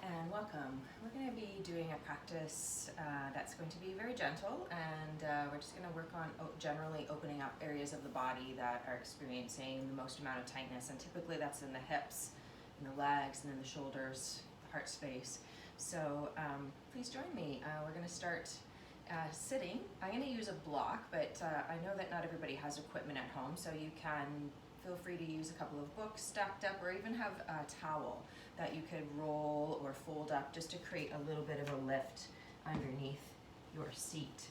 and welcome. We're going to be doing a practice that's going to be very gentle, and we're just going to work on generally opening up areas of the body that are experiencing the most amount of tightness, and typically that's in the hips, in the legs, and in the shoulders, the heart space. So please join me. We're going to start sitting. I'm going to use a block, but I know that not everybody has equipment at home, so you can feel free to use a couple of books stacked up, or even have a towel that you could roll or fold up just to create a little bit of a lift underneath your seat.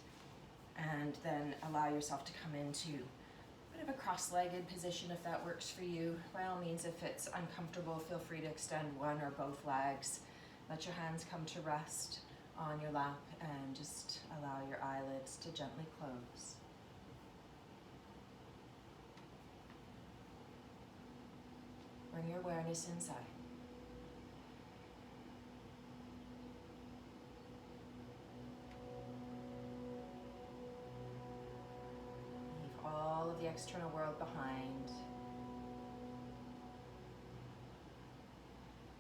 And then allow yourself to come into a bit of a cross-legged position if that works for you. By all means, if it's uncomfortable, feel free to extend one or both legs. Let your hands come to rest on your lap and just allow your eyelids to gently close. Bring your awareness inside. Leave all of the external world behind.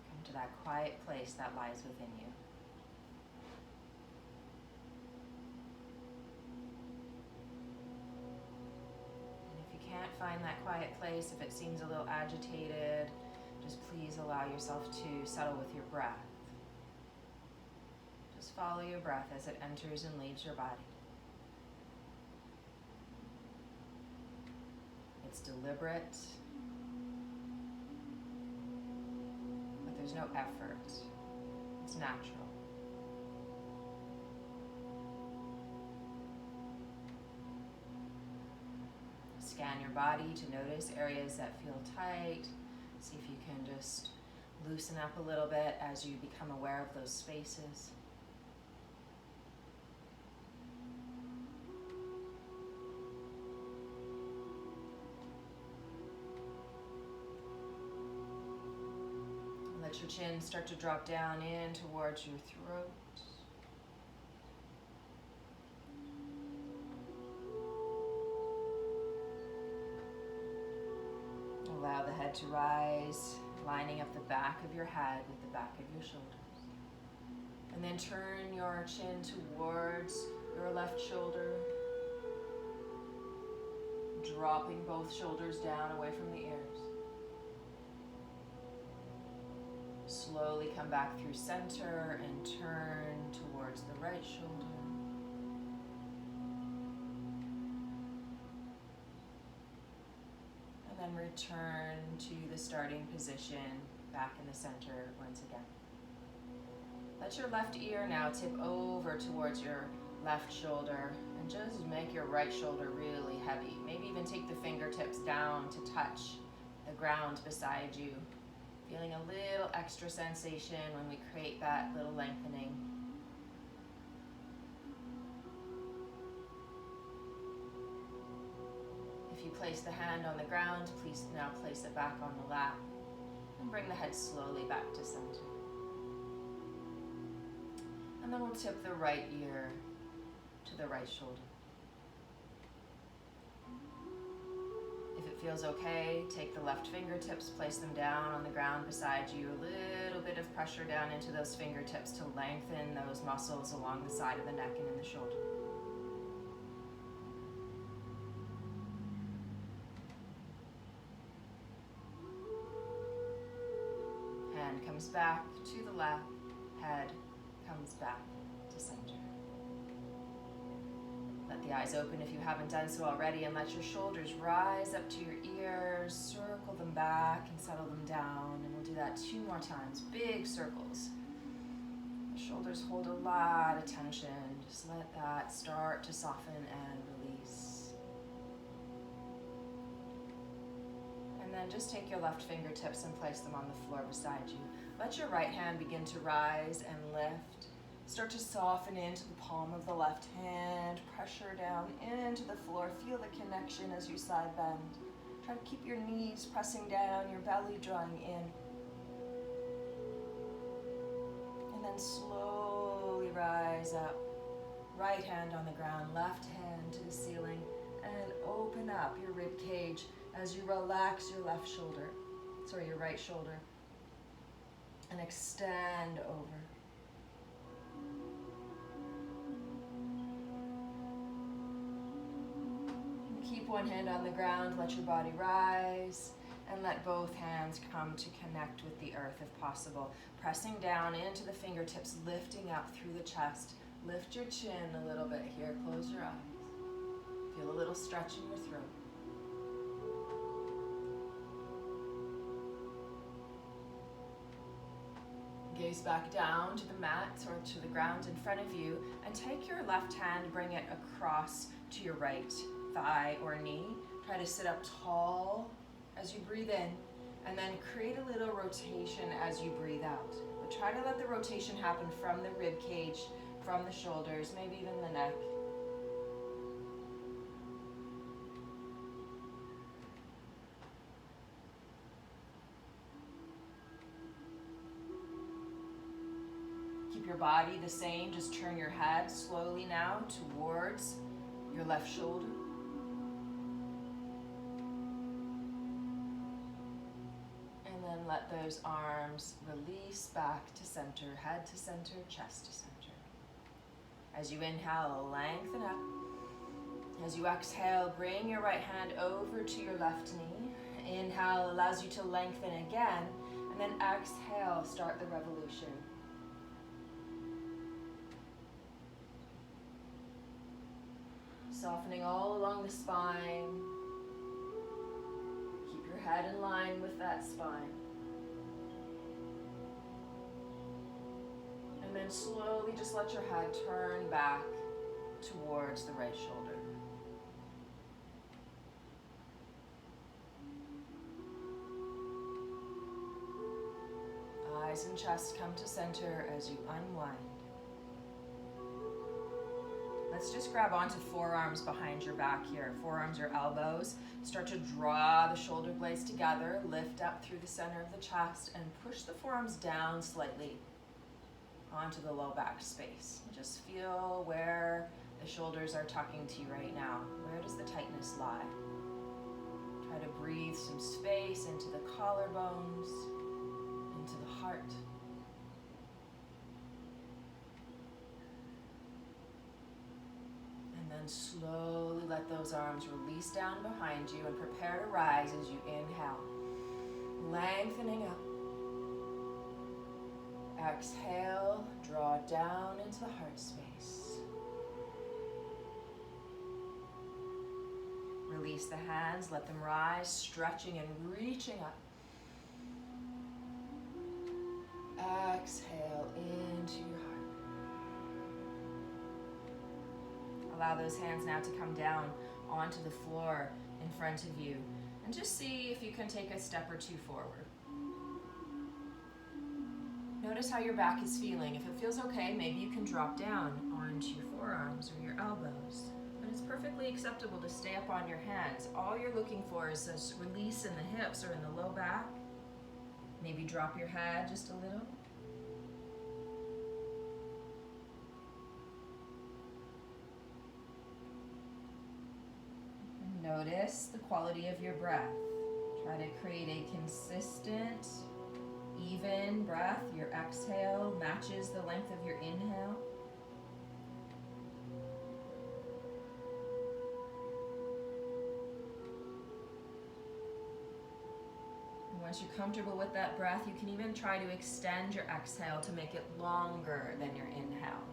Come to that quiet place that lies within you. Can't find that quiet place, if it seems a little agitated, just please allow yourself to settle with your breath. Just follow your breath as it enters and leaves your body. It's deliberate, but there's no effort. It's natural. Scan your body to notice areas that feel tight. See if you can just loosen up a little bit as you become aware of those spaces. Let your chin start to drop down in towards your throat. Allow the head to rise, lining up the back of your head with the back of your shoulders. And then turn your chin towards your left shoulder, dropping both shoulders down away from the ears. Slowly come back through center and turn towards the right shoulder. And return to the starting position back in the center once again. Let your left ear now tip over towards your left shoulder and just make your right shoulder really heavy. Maybe even take the fingertips down to touch the ground beside you. Feeling a little extra sensation when we create that little lengthening. If you place the hand on the ground, please now place it back on the lap and bring the head slowly back to center. And then we'll tip the right ear to the right shoulder. If it feels okay, take the left fingertips, place them down on the ground beside you. A little bit of pressure down into those fingertips to lengthen those muscles along the side of the neck and in the shoulder. Comes back to the left, head comes back to center. Let the eyes open if you haven't done so already, and let your shoulders rise up to your ears, circle them back and settle them down, and we'll do that 2 more times, big circles. The shoulders hold a lot of tension, just let that start to soften and release. And then just take your left fingertips and place them on the floor beside you. Let your right hand begin to rise and lift. Start to soften into the palm of the left hand. Pressure down into the floor. Feel the connection as you side bend. Try to keep your knees pressing down, your belly drawing in. And then slowly rise up. Right hand on the ground, left hand to the ceiling. And open up your rib cage as you relax your right shoulder. and extend over. Keep one hand on the ground, let your body rise, and let both hands come to connect with the earth if possible. Pressing down into the fingertips, lifting up through the chest. Lift your chin a little bit here, close your eyes. Feel a little stretch in your throat. Gaze back down to the mat or to the ground in front of you, and take your left hand, bring it across to your right thigh or knee. Try to sit up tall as you breathe in, and then create a little rotation as you breathe out. But try to let the rotation happen from the rib cage, from the shoulders, maybe even the neck. Keep your body the same, just turn your head slowly now towards your left shoulder. Let those arms release back to center, head to center, chest to center. As you inhale, lengthen up. As you exhale, bring your right hand over to your left knee. Inhale allows you to lengthen again, and then exhale, start the revolution. Softening all along the spine. Keep your head in line with that spine. And then slowly just let your head turn back towards the right shoulder. Eyes and chest come to center as you unwind. Let's just grab onto forearms behind your back here. Forearms or elbows. Start to draw the shoulder blades together. Lift up through the center of the chest and push the forearms down slightly onto the low back space. Just feel where the shoulders are tucking to you right now. Where does the tightness lie? Try to breathe some space into the collarbones, into the heart. And then slowly let those arms release down behind you and prepare to rise as you inhale. Lengthening up. Exhale, draw down into the heart space. Release the hands, let them rise, stretching and reaching up. Exhale into your heart. Allow those hands now to come down onto the floor in front of you. And just see if you can take a step or two forward. Notice how your back is feeling. If it feels okay, maybe you can drop down onto your forearms or your elbows. But it's perfectly acceptable to stay up on your hands. All you're looking for is this release in the hips or in the low back. Maybe drop your head just a little. Notice the quality of your breath. Try to create a consistent, even breath. Your exhale matches the length of your inhale. And once you're comfortable with that breath, you can even try to extend your exhale to make it longer than your inhale.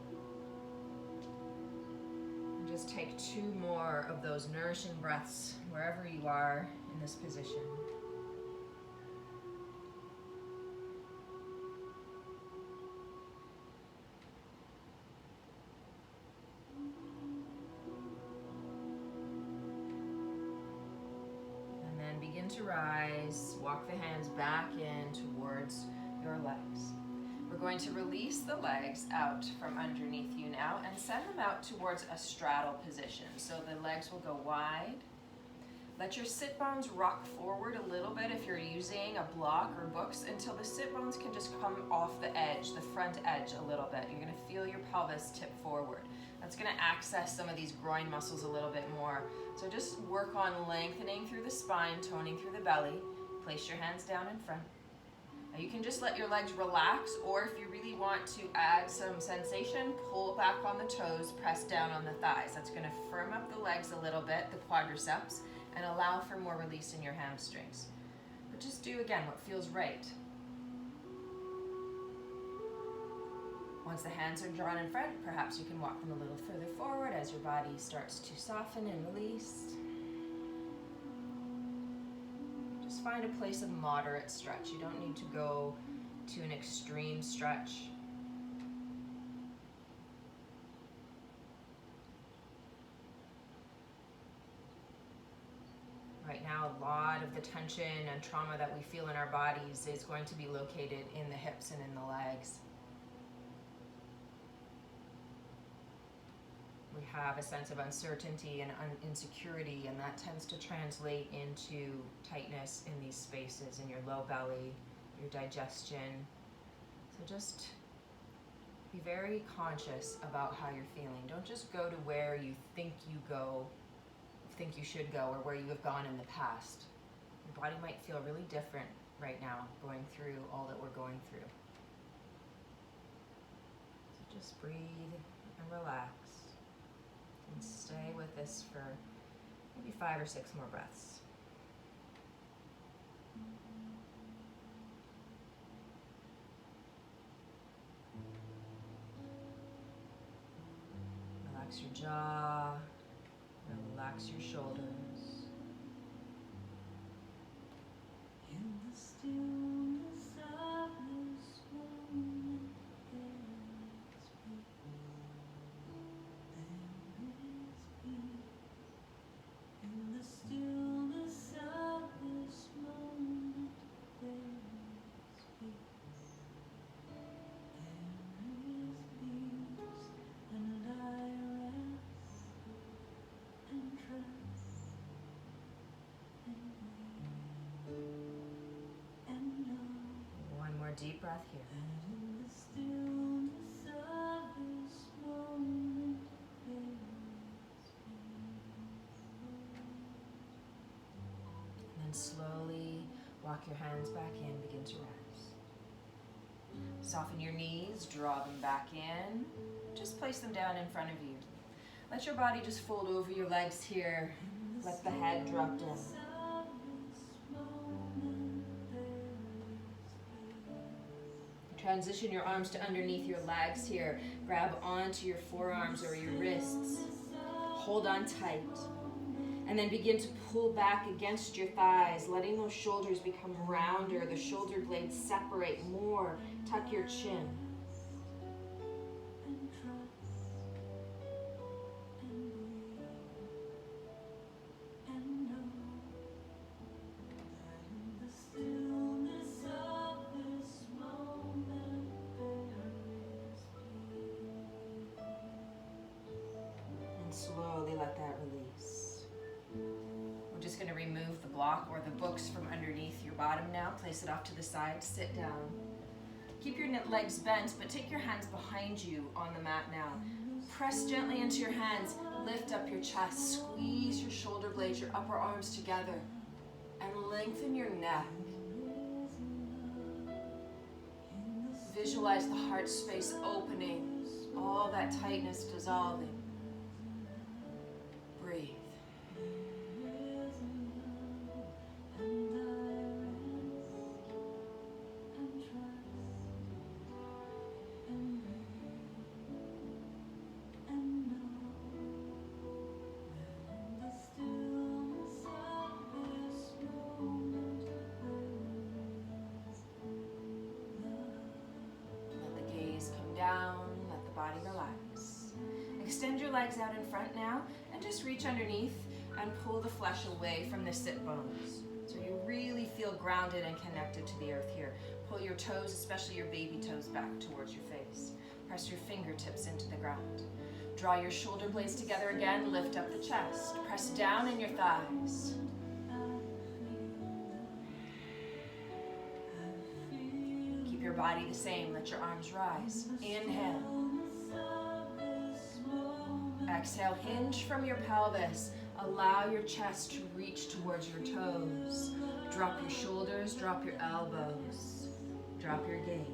And just take 2 more of those nourishing breaths wherever you are in this position. Begin to rise, walk the hands back in towards your legs. We're going to release the legs out from underneath you now and send them out towards a straddle position. So the legs will go wide. Let your sit bones rock forward a little bit if you're using a block or books until the sit bones can just come off the edge, the front edge a little bit. You're going to feel your pelvis tip forward. That's going to access some of these groin muscles a little bit more. So just work on lengthening through the spine, toning through the belly. Place your hands down in front. Now you can just let your legs relax, or if you really want to add some sensation, pull back on the toes, press down on the thighs. That's going to firm up the legs a little bit, the quadriceps, and allow for more release in your hamstrings. But just do, again, what feels right. Once the hands are drawn in front, perhaps you can walk them a little further forward as your body starts to soften and release. Just find a place of moderate stretch. You don't need to go to an extreme stretch. Right now, a lot of the tension and trauma that we feel in our bodies is going to be located in the hips and in the legs. We have a sense of uncertainty and insecurity, and that tends to translate into tightness in these spaces, in your low belly, your digestion. So just be very conscious about how you're feeling. Don't just go to where you think you should go, or where you have gone in the past. Your body might feel really different right now, going through all that we're going through. So just breathe and relax. And stay with this for maybe 5 or 6 more breaths. Relax your jaw, relax your shoulders. In the stillness of this moment, in the stillness of this moment, there is peace. There is peace, and I rest and trust and wait and know. One more deep breath here. That in the stillness of this moment, there is peace. And slowly walk your hands back in, begin to rise. Soften your knees, draw them back in. Just place them down in front of you. Let your body just fold over your legs here. Let the head drop down. Transition your arms to underneath your legs here. Grab onto your forearms or your wrists. Hold on tight. And then begin to pull back against your thighs, letting those shoulders become rounder, the shoulder blades separate more. Tuck your chin. And slowly let that release. We're just going to remove the block or the books from underneath your bottom now. Place it off to the side. Sit down. Keep your legs bent, but take your hands behind you on the mat now. Press gently into your hands. Lift up your chest. Squeeze your shoulder blades, your upper arms together. And lengthen your neck. Visualize the heart space opening. All that tightness dissolving. Breathe. Down, let the body relax. Extend your legs out in front now and just reach underneath and pull the flesh away from the sit bones. So you really feel grounded and connected to the earth here. Pull your toes, especially your baby toes, back towards your face. Press your fingertips into the ground. Draw your shoulder blades together again, lift up the chest. Press down in your thighs. Your body the same. Let your arms rise. Inhale. Exhale. Hinge from your pelvis. Allow your chest to reach towards your toes. Drop your shoulders. Drop your elbows. Drop your gaze.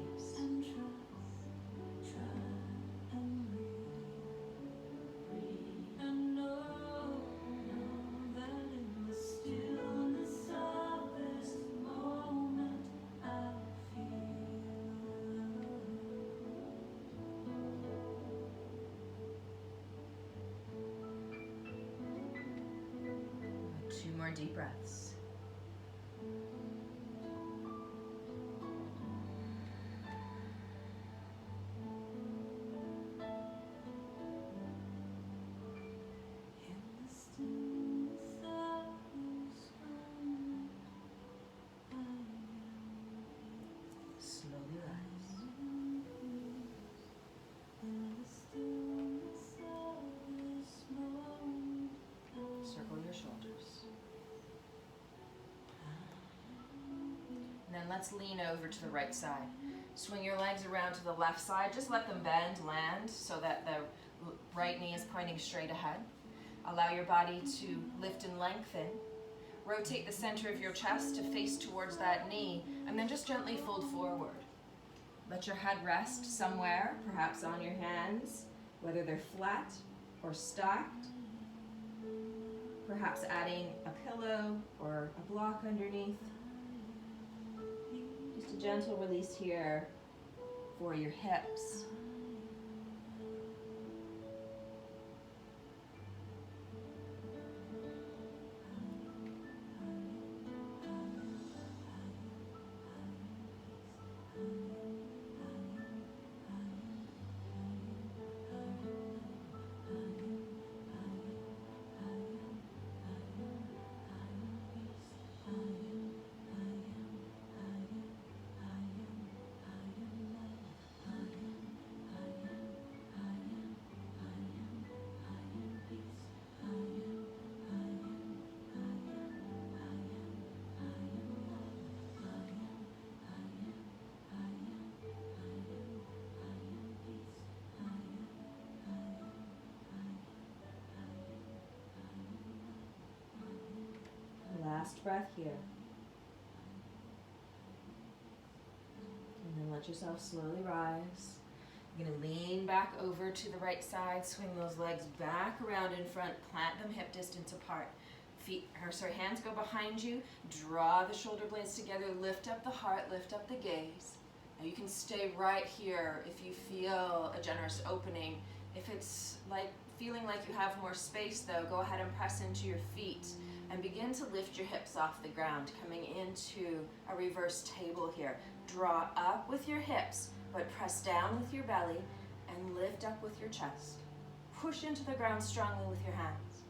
Two more deep breaths. Slowly rise. Circle your shoulders. And then let's lean over to the right side. Swing your legs around to the left side. Just let them bend, land, so that the right knee is pointing straight ahead. Allow your body to lift and lengthen. Rotate the center of your chest to face towards that knee, and then just gently fold forward. Let your head rest somewhere, perhaps on your hands, whether they're flat or stacked. Perhaps adding a pillow or a block underneath. Just a gentle release here for your hips. Last breath here. And then let yourself slowly rise. You're going to lean back over to the right side, swing those legs back around in front, plant them hip distance apart. Hands go behind you, draw the shoulder blades together, lift up the heart, lift up the gaze. Now you can stay right here if you feel a generous opening. If it's like feeling like you have more space though, go ahead and press into your feet and begin to lift your hips off the ground, coming into a reverse table here. Draw up with your hips, but press down with your belly and lift up with your chest. Push into the ground strongly with your hands.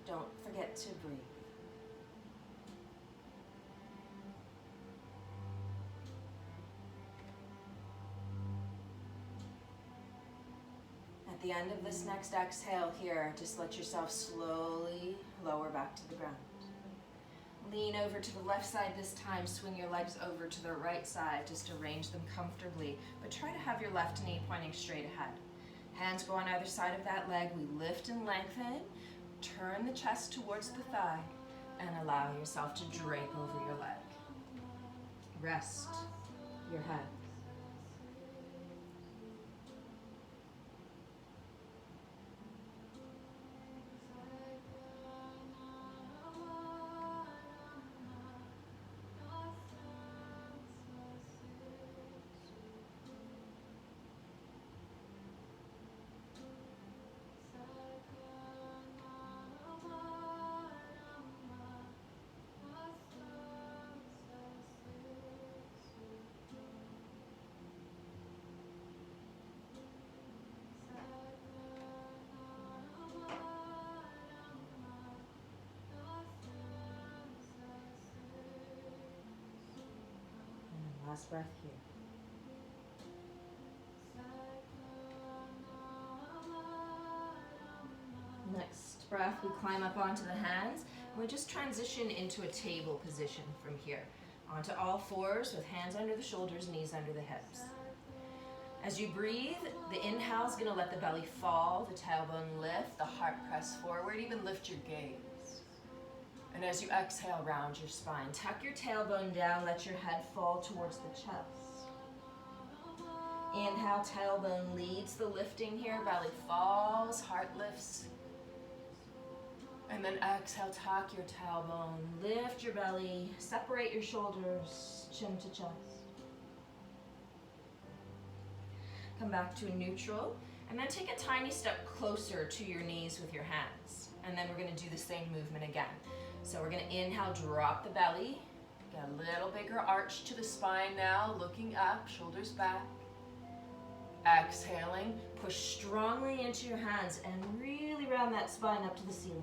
Don't forget to breathe. At the end of this next exhale here, just let yourself slowly lower back to the ground. Lean over to the left side this time, swing your legs over to the right side, just arrange them comfortably, but try to have your left knee pointing straight ahead. Hands go on either side of that leg, we lift and lengthen, turn the chest towards the thigh, and allow yourself to drape over your leg. Rest your head. Last breath here. Next breath, we climb up onto the hands. And we just transition into a table position from here. Onto all fours with hands under the shoulders, knees under the hips. As you breathe, the inhale is going to let the belly fall, the tailbone lift, the heart press forward, even lift your gaze. And as you exhale, round your spine. Tuck your tailbone down, let your head fall towards the chest. Inhale, tailbone leads the lifting here, belly falls, heart lifts. And then exhale, tuck your tailbone, lift your belly, separate your shoulders, chin to chest. Come back to a neutral, and then take a tiny step closer to your knees with your hands. And then we're gonna do the same movement again. So we're gonna inhale, drop the belly, get a little bigger arch to the spine now, looking up, shoulders back. Exhaling, push strongly into your hands and really round that spine up to the ceiling.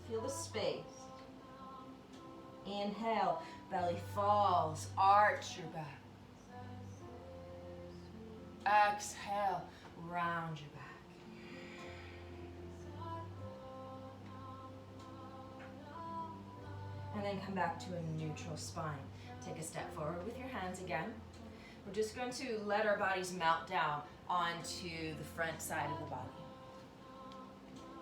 Feel the space. Inhale, belly falls, arch your back. Exhale, round your back. And then come back to a neutral spine. Take a step forward with your hands again. We're just going to let our bodies melt down onto the front side of the body.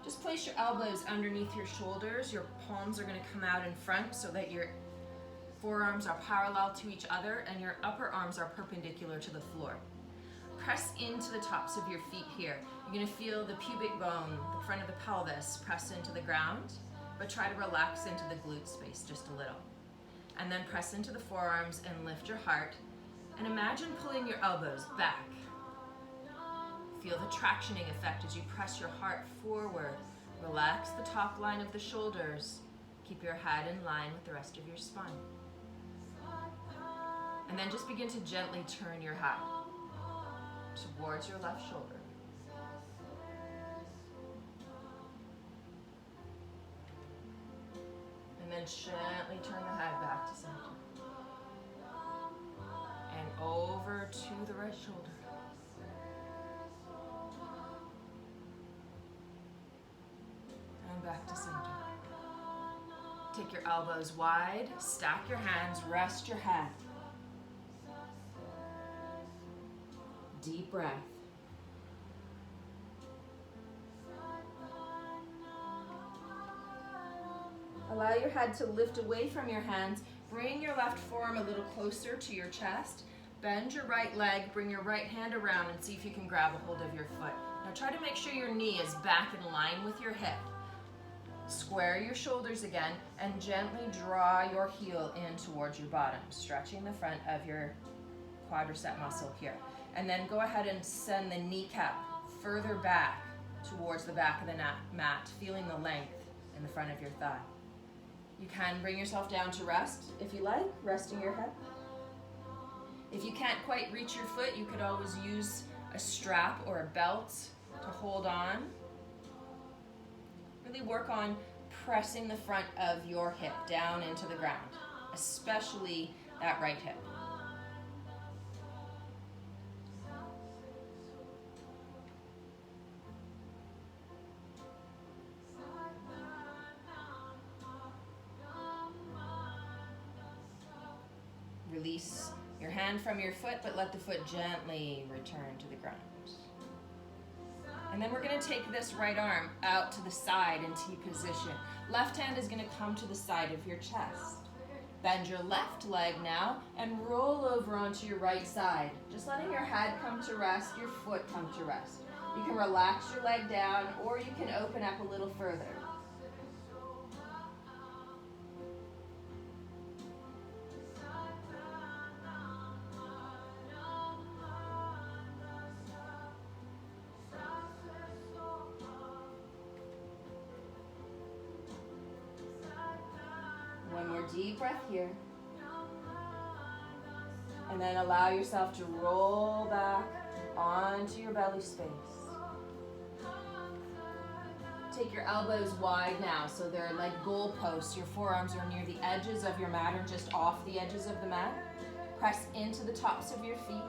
Just place your elbows underneath your shoulders. Your palms are going to come out in front so that your forearms are parallel to each other and your upper arms are perpendicular to the floor. Press into the tops of your feet here. You're going to feel the pubic bone, the front of the pelvis, press into the ground, but try to relax into the glute space just a little. And then press into the forearms and lift your heart. And imagine pulling your elbows back. Feel the tractioning effect as you press your heart forward. Relax the top line of the shoulders. Keep your head in line with the rest of your spine. And then just begin to gently turn your head towards your left shoulder. And then gently turn the head back to center. And over to the right shoulder. And back to center. Take your elbows wide, stack your hands, rest your head. Deep breath. Allow your head to lift away from your hands. Bring your left forearm a little closer to your chest. Bend your right leg, bring your right hand around and see if you can grab a hold of your foot. Now try to make sure your knee is back in line with your hip. Square your shoulders again and gently draw your heel in towards your bottom, stretching the front of your quadricep muscle here. And then go ahead and send the kneecap further back towards the back of the mat, feeling the length in the front of your thigh. You can bring yourself down to rest if you like, resting your head. If you can't quite reach your foot, you could always use a strap or a belt to hold on. Really work on pressing the front of your hip down into the ground, especially that right hip. Release your hand from your foot, but let the foot gently return to the ground. And then we're going to take this right arm out to the side in T position. Left hand is going to come to the side of your chest. Bend your left leg now and roll over onto your right side. Just letting your head come to rest, your foot come to rest. You can relax your leg down or you can open up a little further. One more deep breath here. And then allow yourself to roll back onto your belly space. Take your elbows wide now so they're like goalposts. Your forearms are near the edges of your mat or just off the edges of the mat. Press into the tops of your feet.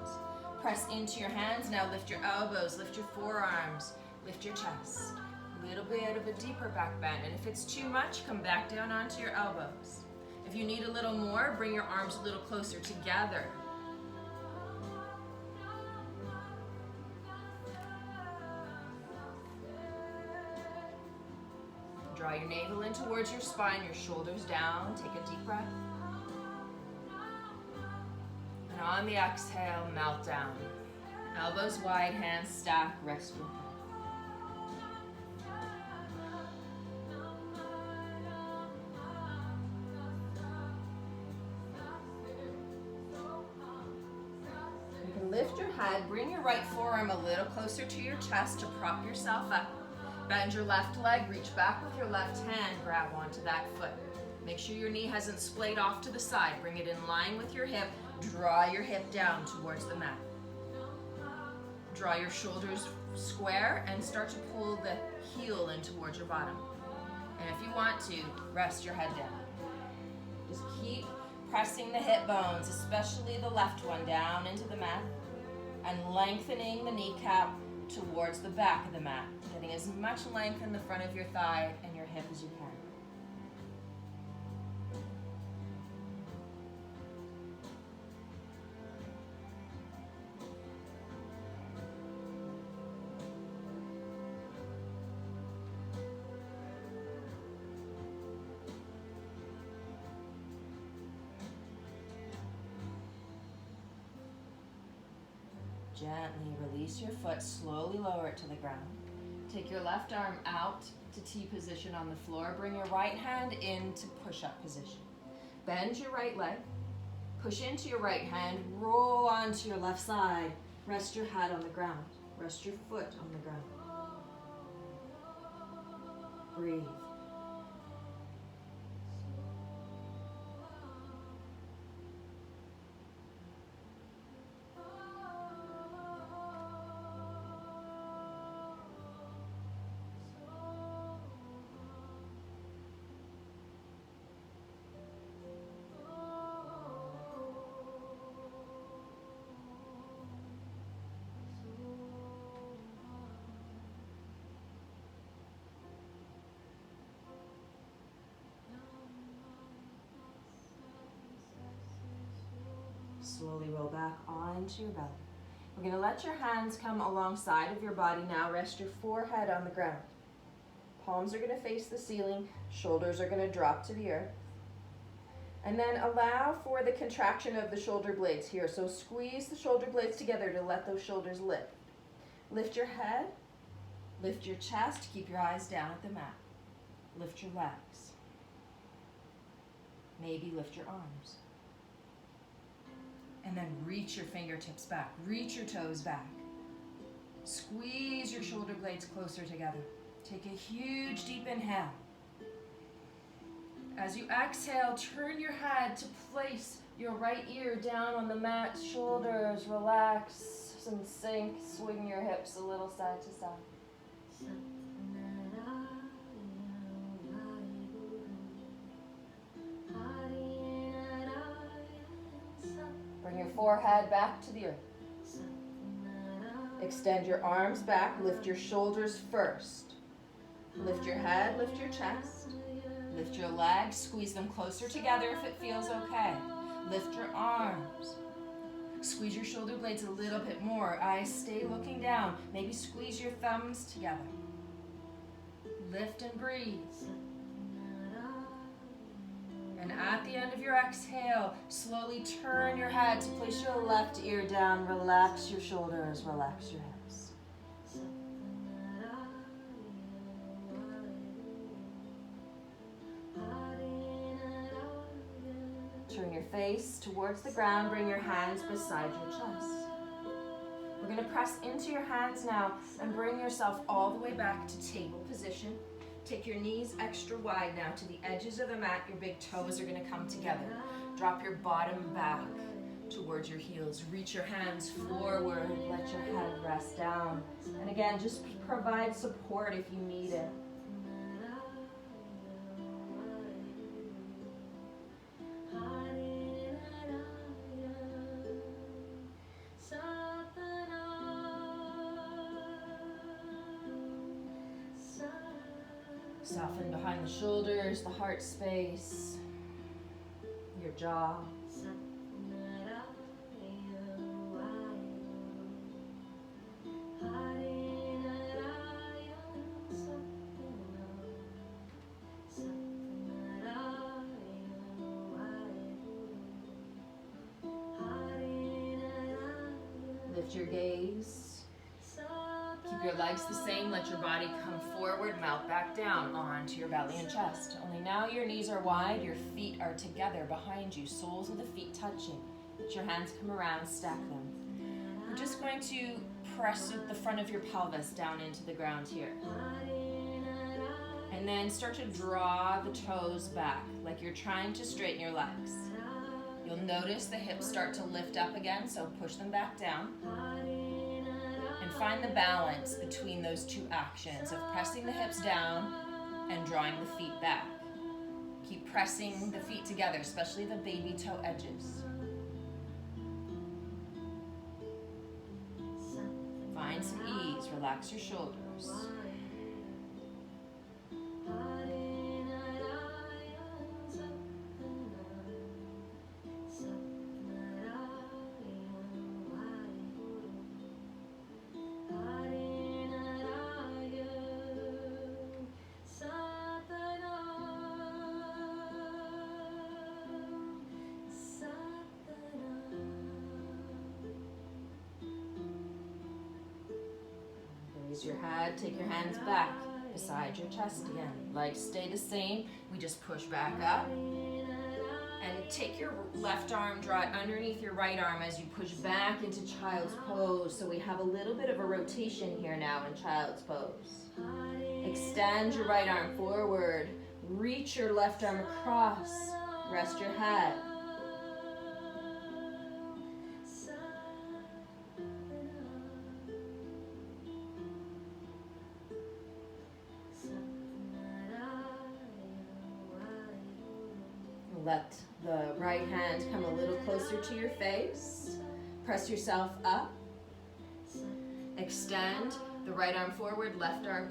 Press into your hands. Now lift your elbows, lift your forearms, lift your chest. A little bit of a deeper back bend. And if it's too much, come back down onto your elbows. If you need a little more, bring your arms a little closer together. Draw your navel in towards your spine, your shoulders down. Take a deep breath. And on the exhale, melt down. Elbows wide, hands stack, rest your head. You can lift your head, bring your right forearm a little closer to your chest to prop yourself up. Bend your left leg, reach back with your left hand, grab onto that foot. Make sure your knee hasn't splayed off to the side. Bring it in line with your hip. Draw your hip down towards the mat. Draw your shoulders square and start to pull the heel in towards your bottom. And if you want to, rest your head down. Just keep pressing the hip bones, especially the left one, down into the mat and lengthening the kneecap towards the back of the mat, getting as much length in the front of your thigh and your hip as you can. Gently release your foot, slowly lower it to the ground. Take your left arm out to T position on the floor. Bring your right hand into push-up position. Bend your right leg, push into your right hand, roll onto your left side. Rest your head on the ground. Rest your foot on the ground. Breathe. Slowly roll back onto your belly. We're going to let your hands come alongside of your body now. Rest your forehead on the ground. Palms are going to face the ceiling. Shoulders are going to drop to the earth. And then allow for the contraction of the shoulder blades here. So squeeze the shoulder blades together to let those shoulders lift. Lift your head. Lift your chest. Keep your eyes down at the mat. Lift your legs. Maybe lift your arms. And then reach your fingertips back. Reach your toes back. Squeeze your shoulder blades closer together. Take a huge deep inhale. As you exhale, turn your head to place your right ear down on the mat. Shoulders relax and sink. Swing your hips a little side to side. Bring your forehead back to the earth. Extend your arms back. Lift your shoulders first. Lift your head, lift your chest. Lift your legs, squeeze them closer together if it feels okay. Lift your arms. Squeeze your shoulder blades a little bit more. Eyes stay looking down. Maybe squeeze your thumbs together. Lift and breathe. And at the end of your exhale, slowly turn your head to place your left ear down. Relax your shoulders, relax your hips. Turn your face towards the ground. Bring your hands beside your chest. We're going to press into your hands now and bring yourself all the way back to table position. Take your knees extra wide now to the edges of the mat. Your big toes are going to come together. Drop your bottom back towards your heels. Reach your hands forward. Let your head rest down. And again, just provide support if you need it. Soften behind the shoulders, the heart space, your jaw. Lift your gaze. Keep your legs the same. Let your body come forward, mouth back down onto your belly and chest. Only now your knees are wide, your feet are together behind you, soles of the feet touching. Let your hands come around, stack them. We're just going to press the front of your pelvis down into the ground here. And then start to draw the toes back, like you're trying to straighten your legs. You'll notice the hips start to lift up again, so push them back down. And find the balance between those two actions of pressing the hips down and drawing the feet back. Keep pressing the feet together, especially the baby toe edges. Find some ease, relax your shoulders. Raise your head, take your hands back beside your chest again. Legs stay the same, we just push back up. And take your left arm, draw it underneath your right arm as you push back into child's pose. So we have a little bit of a rotation here now in child's pose. Extend your right arm forward, reach your left arm across, rest your head. Let the right hand come a little closer to your face. Press yourself up. Extend the right arm forward, left arm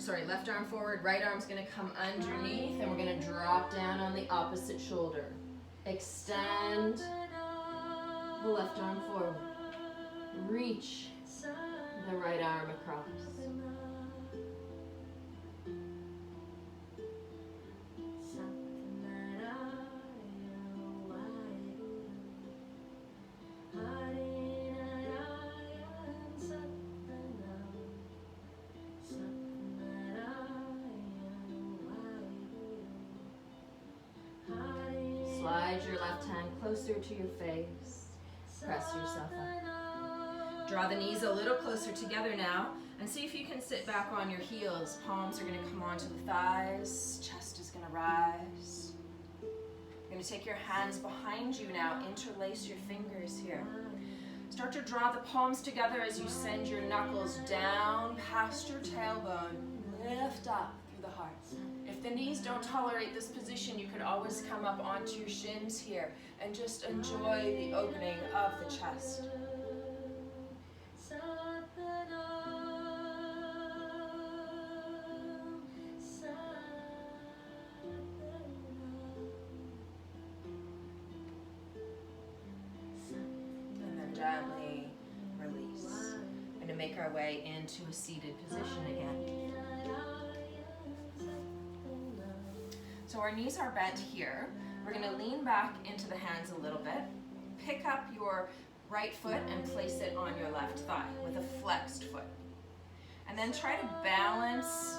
forward, right arm's gonna come underneath, and we're gonna drop down on the opposite shoulder. Extend the left arm forward. Reach the right arm across. Slide your left hand closer to your face. Press yourself up. Draw the knees a little closer together now, and see if you can sit back on your heels. Palms are going to come onto the thighs. Chest is going to rise. You're going to take your hands behind you now. Interlace your fingers here. Start to draw the palms together as you send your knuckles down past your tailbone. Lift up through the heart. If the knees don't tolerate this position, you could always come up onto your shins here and just enjoy the opening of the chest. And then gently release. We're going to make our way into a seated position again. So our knees are bent here. We're going to lean back into the hands a little bit. Pick up your right foot and place it on your left thigh with a flexed foot. And then try to balance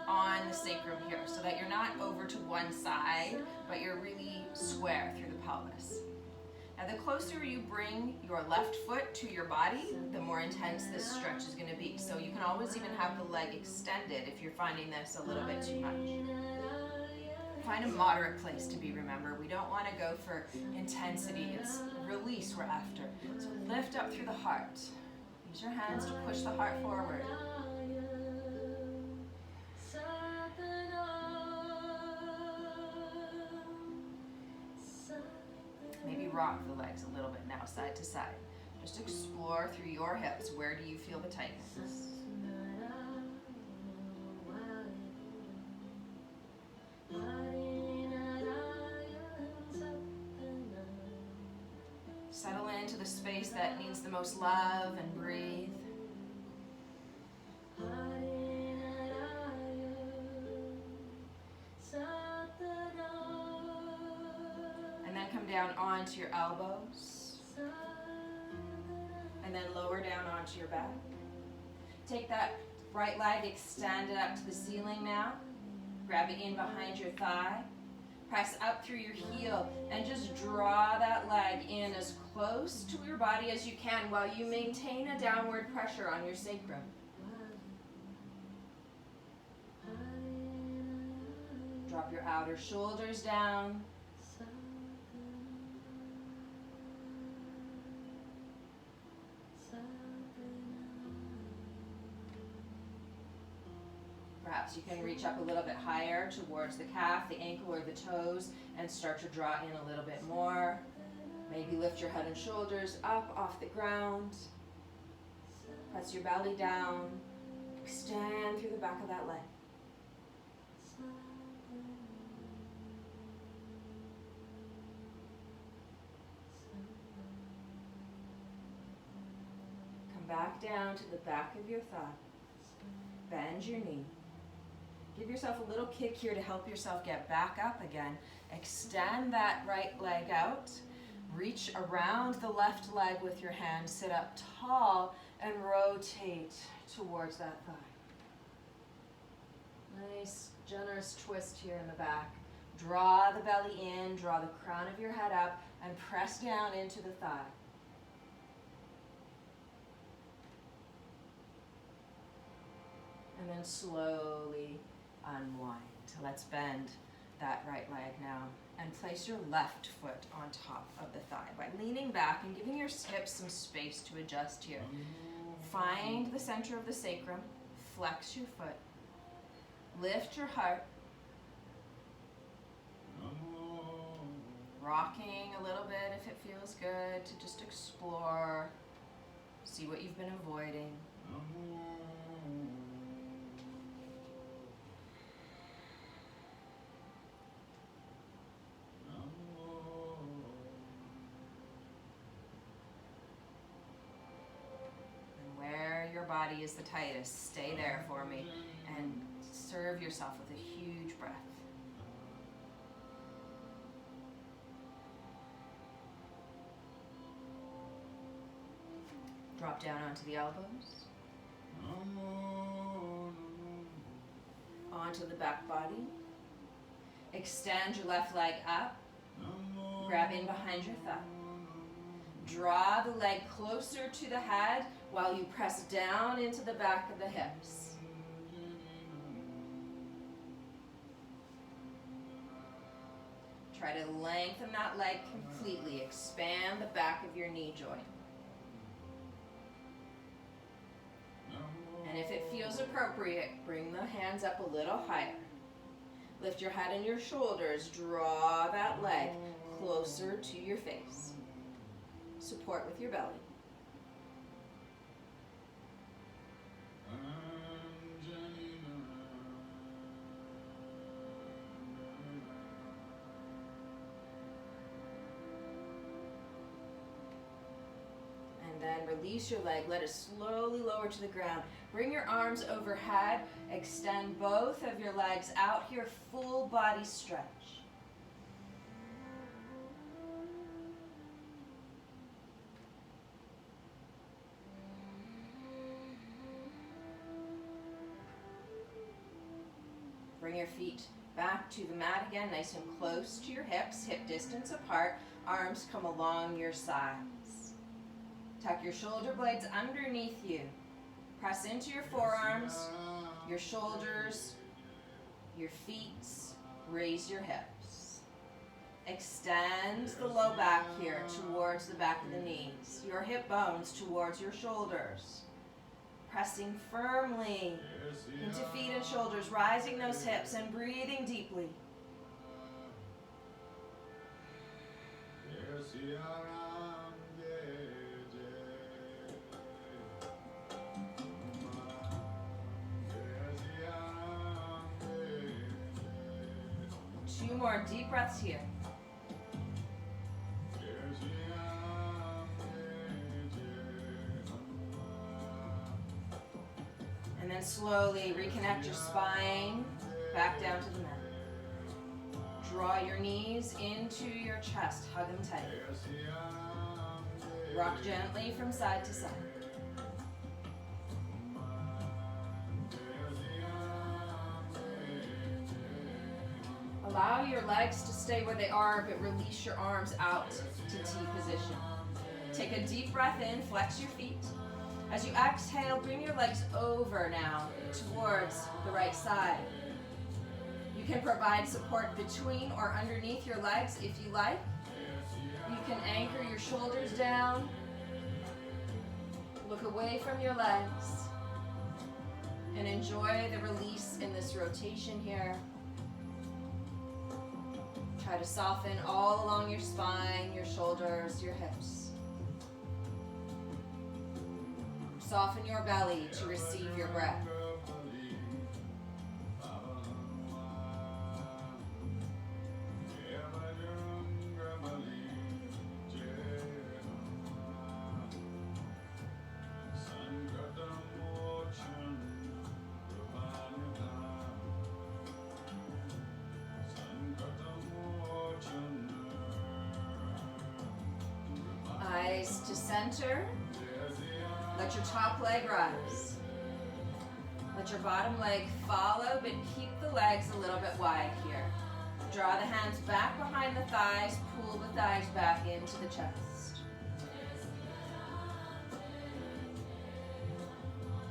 on the sacrum here so that you're not over to one side, but you're really square through the pelvis. Now the closer you bring your left foot to your body, the more intense this stretch is going to be. So you can always even have the leg extended if you're finding this a little bit too much. Find a moderate place to be, remember. We don't want to go for intensity. It's release we're after. So lift up through the heart. Use your hands to push the heart forward. Maybe rock the legs a little bit now, side to side. Just explore through your hips. Where do you feel the tightness? Settle into the space that needs the most love and breathe. And then come down onto your elbows. And then lower down onto your back. Take that right leg, extend it up to the ceiling now. Grab it in behind your thigh. Press up through your heel and just draw that leg in as close to your body as you can while you maintain a downward pressure on your sacrum. Drop your outer shoulders down. Perhaps you can reach up a little bit higher towards the calf, the ankle, or the toes and start to draw in a little bit more. Maybe lift your head and shoulders up off the ground. Press your belly down. Extend through the back of that leg. Come back down to the back of your thigh. Bend your knee. Give yourself a little kick here to help yourself get back up again. Extend that right leg out. Reach around the left leg with your hand. Sit up tall and rotate towards that thigh. Nice, generous twist here in the back. Draw the belly in, draw the crown of your head up, and press down into the thigh. And then slowly unwind. Let's bend that right leg now and place your left foot on top of the thigh by leaning back and giving your hips some space to adjust here. Find the center of the sacrum, flex your foot, lift your heart, rocking a little bit if it feels good to just explore, see what you've been avoiding. Body is the tightest. Stay there for me and serve yourself with a huge breath. Drop down onto the elbows. Onto the back body. Extend your left leg up. Grab in behind your thigh. Draw the leg closer to the head while you press down into the back of the hips. Try to lengthen that leg completely. Expand the back of your knee joint. And if it feels appropriate, bring the hands up a little higher. Lift your head and your shoulders. Draw that leg closer to your face. Support with your belly. And then release your leg. Let it slowly lower to the ground. Bring your arms overhead. Extend both of your legs out here. Full body stretch. Bring your feet back to the mat again, nice and close to your hips, hip distance apart. Arms come along your sides. Tuck your shoulder blades underneath you. Press into your forearms, your shoulders, your feet. Raise your hips. Extend the low back here towards the back of the knees. Your hip bones towards your shoulders. Pressing firmly into feet and shoulders, rising those hips and breathing deeply. Two more deep breaths here. And then slowly reconnect your spine back down to the mat. Draw your knees into your chest, hug them tight. Rock gently from side to side. Allow your legs to stay where they are, but release your arms out to T position. Take a deep breath in, flex your feet. As you exhale, bring your legs over now towards the right side. You can provide support between or underneath your legs if you like. You can anchor your shoulders down. Look away from your legs and enjoy the release in this rotation here. Try to soften all along your spine, your shoulders, your hips. Soften your belly to receive your breath. Eyes to center. Let your top leg rise. Let your bottom leg follow, but keep the legs a little bit wide here. Draw the hands back behind the thighs, pull the thighs back into the chest.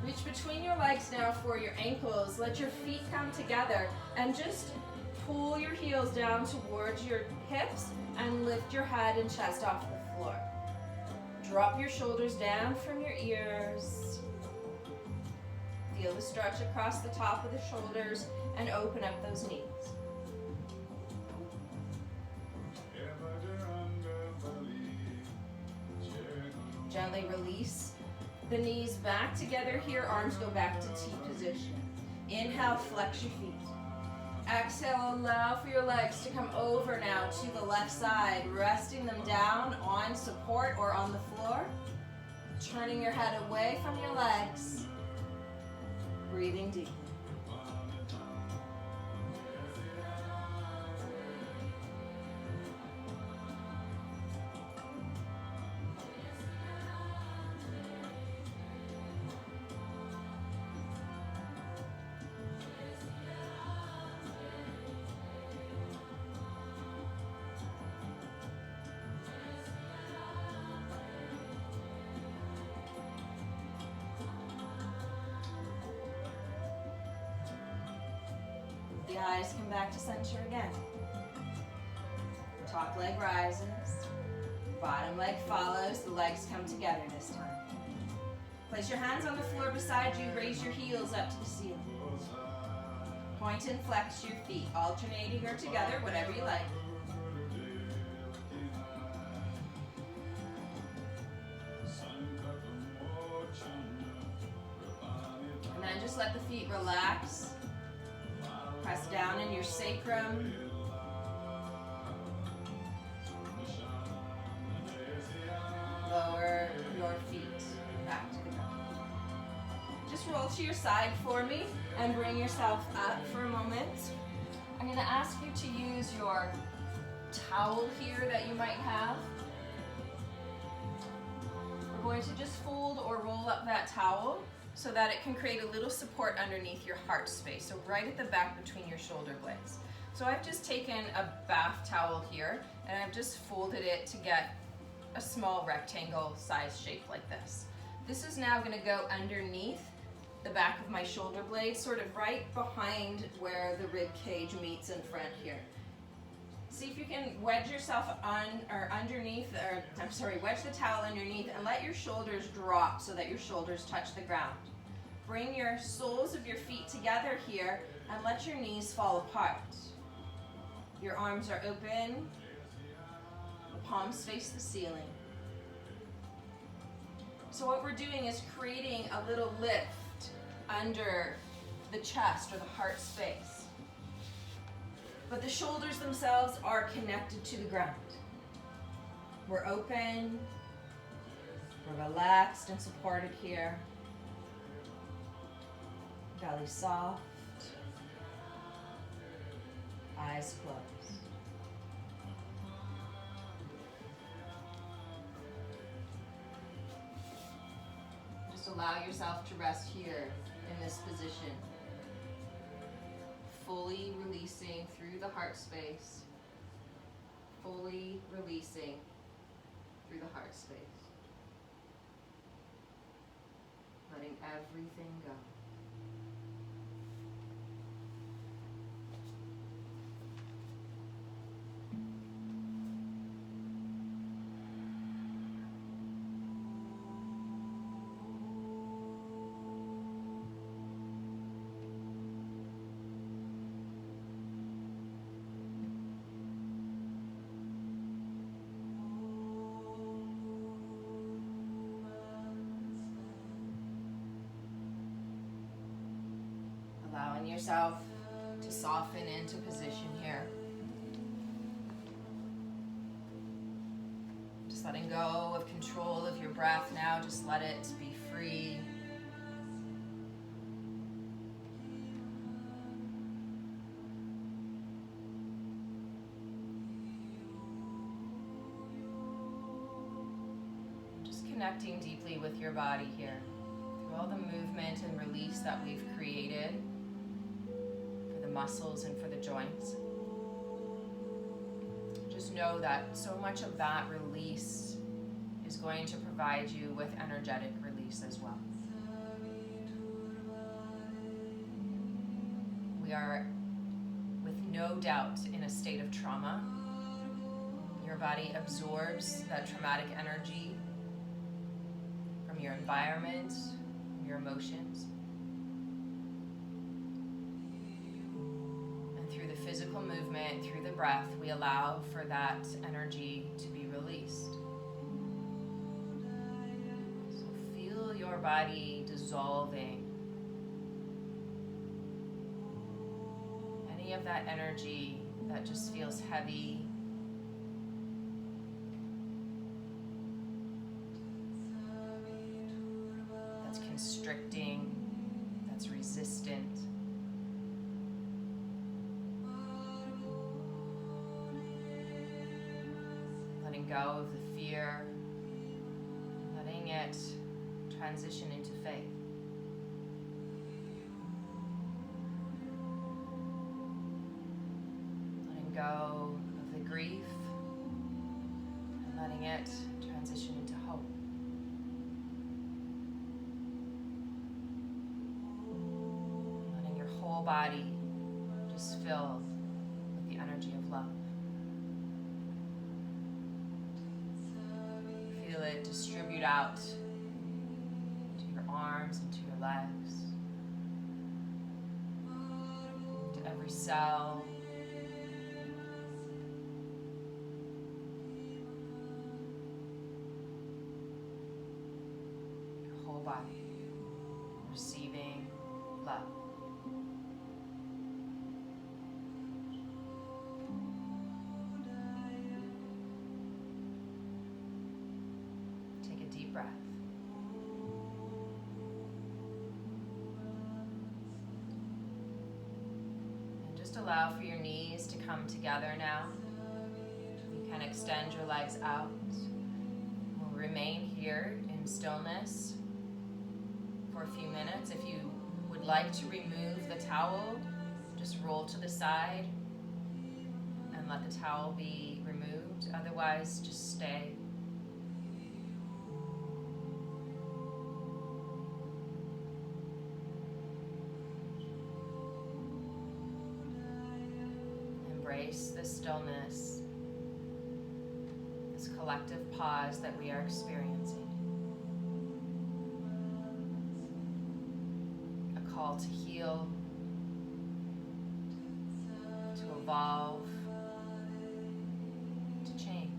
Reach between your legs now for your ankles. Let your feet come together and just pull your heels down towards your hips and lift your head and chest off the floor. Drop your shoulders down from your ears. Feel the stretch across the top of the shoulders and open up those knees. Gently release the knees back together here. Arms go back to T position. Inhale, flex your feet. Exhale, allow for your legs to come over now to the left side, resting them down on support or on the floor. Turning your head away from your legs. Breathing deep. The eyes come back to center again. Top leg rises. Bottom leg follows. The legs come together this time. Place your hands on the floor beside you. Raise your heels up to the ceiling. Point and flex your feet, alternating or together, whatever you like. And then just let the feet relax. Press down in your sacrum. Lower your feet back to the ground. Just roll to your side for me and bring yourself up for a moment. I'm going to ask you to use your towel here that you might have. We're going to just fold or roll up that towel so that it can create a little support underneath your heart space, so right at the back between your shoulder blades. So I've just taken a bath towel here and I've just folded it to get a small rectangle size shape like this. This is now going to go underneath the back of my shoulder blade, sort of right behind where the rib cage meets in front here. See if you can wedge yourself wedge the towel underneath and let your shoulders drop so that your shoulders touch the ground. Bring your soles of your feet together here and let your knees fall apart. Your arms are open, the palms face the ceiling. So what we're doing is creating a little lift under the chest or the heart space. But the shoulders themselves are connected to the ground. We're open, we're relaxed and supported here. Belly soft, eyes closed. allow yourself to rest here in this position, fully releasing through the heart space, fully releasing through the heart space, letting everything go. Allowing yourself to soften into position here. Just letting go of control of your breath now. Just let it be free. Just connecting deeply with your body here. Through all the movement and release that we've created. Muscles and for the joints. Just know that so much of that release is going to provide you with energetic release as well. We are, with no doubt, in a state of trauma. Your body absorbs that traumatic energy from your environment, from your emotions. Physical movement, through the breath, we allow for that energy to be released. So feel your body dissolving. Any of that energy that just feels heavy, that's constricting, that's resistant. Go of the fear, letting it transition into faith. Letting go of the grief and letting it transition into hope. Letting your whole body just fill with the energy of love. Feel it distribute out to your arms and to your legs, to every cell, your whole body, receiving love. Breath. And just allow for your knees to come together now. You can extend your legs out. We'll remain here in stillness for a few minutes. If you would like to remove the towel, just roll to the side and let the towel be removed. Otherwise, just stay. Embrace the stillness, this collective pause that we are experiencing. A call to heal, to evolve, to change.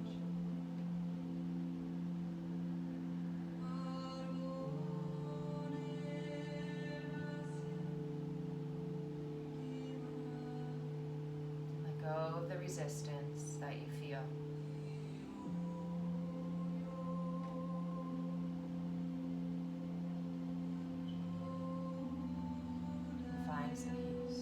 Of the resistance that you feel. Find some peace.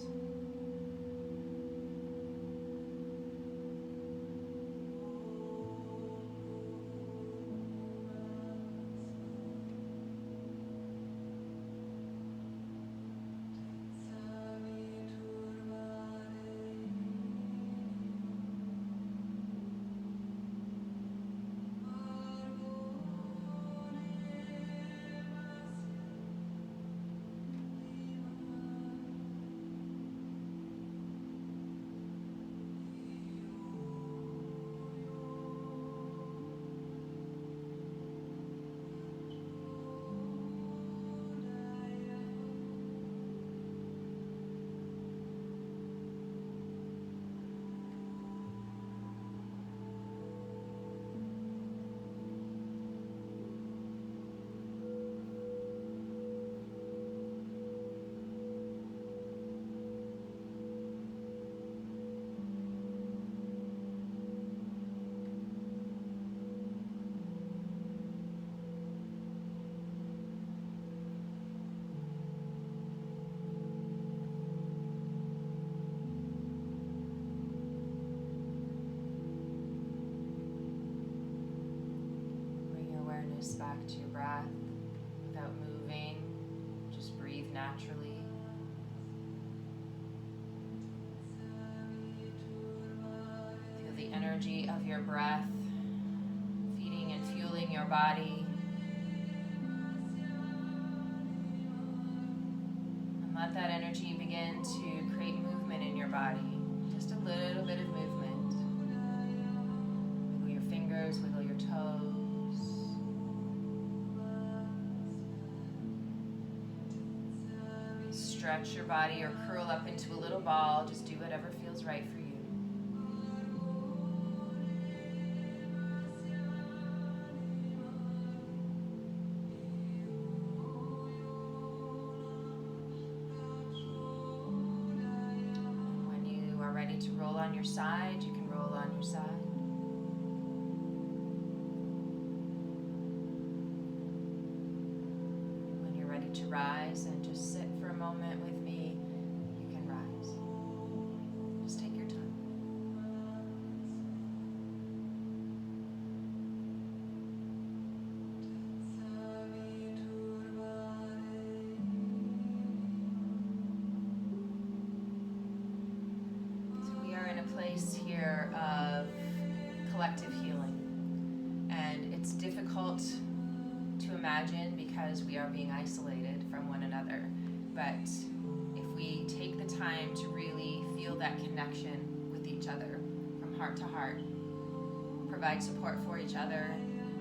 the energy of your breath, feeding and fueling your body. And let that energy begin to create movement in your body. Just a little bit of movement. Wiggle your fingers, wiggle your toes. Stretch your body or curl up into a little ball. Just do whatever feels right for you. When you are ready to roll on your side, you can roll on your side. When you're ready to rise and just sit for a moment with me, you can rise. Just take your time. So we are in a place here of collective healing, and it's difficult to imagine because we are being isolated from one another. But if we take the time to really feel that connection with each other from heart to heart, provide support for each other,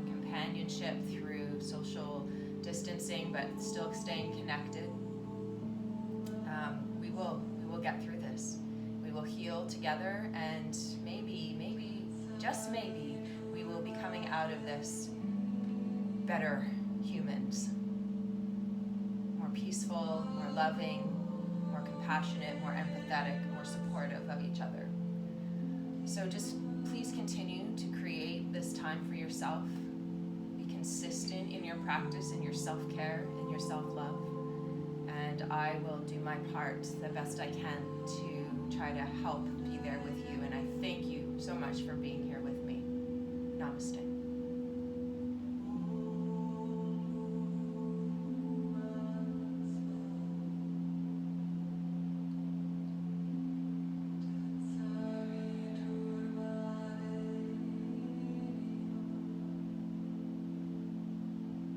companionship through social distancing but still staying connected, we will get through this. We will heal together, and maybe, just maybe, we will be coming out of this better humans, more peaceful, more loving, more compassionate, more empathetic, more supportive of each other. So just please continue to create this time for yourself. Be consistent in your practice, in your self-care, in your self-love. And I will do my part the best I can to try to help be there with you. And I thank you so much for being here with me. Namaste.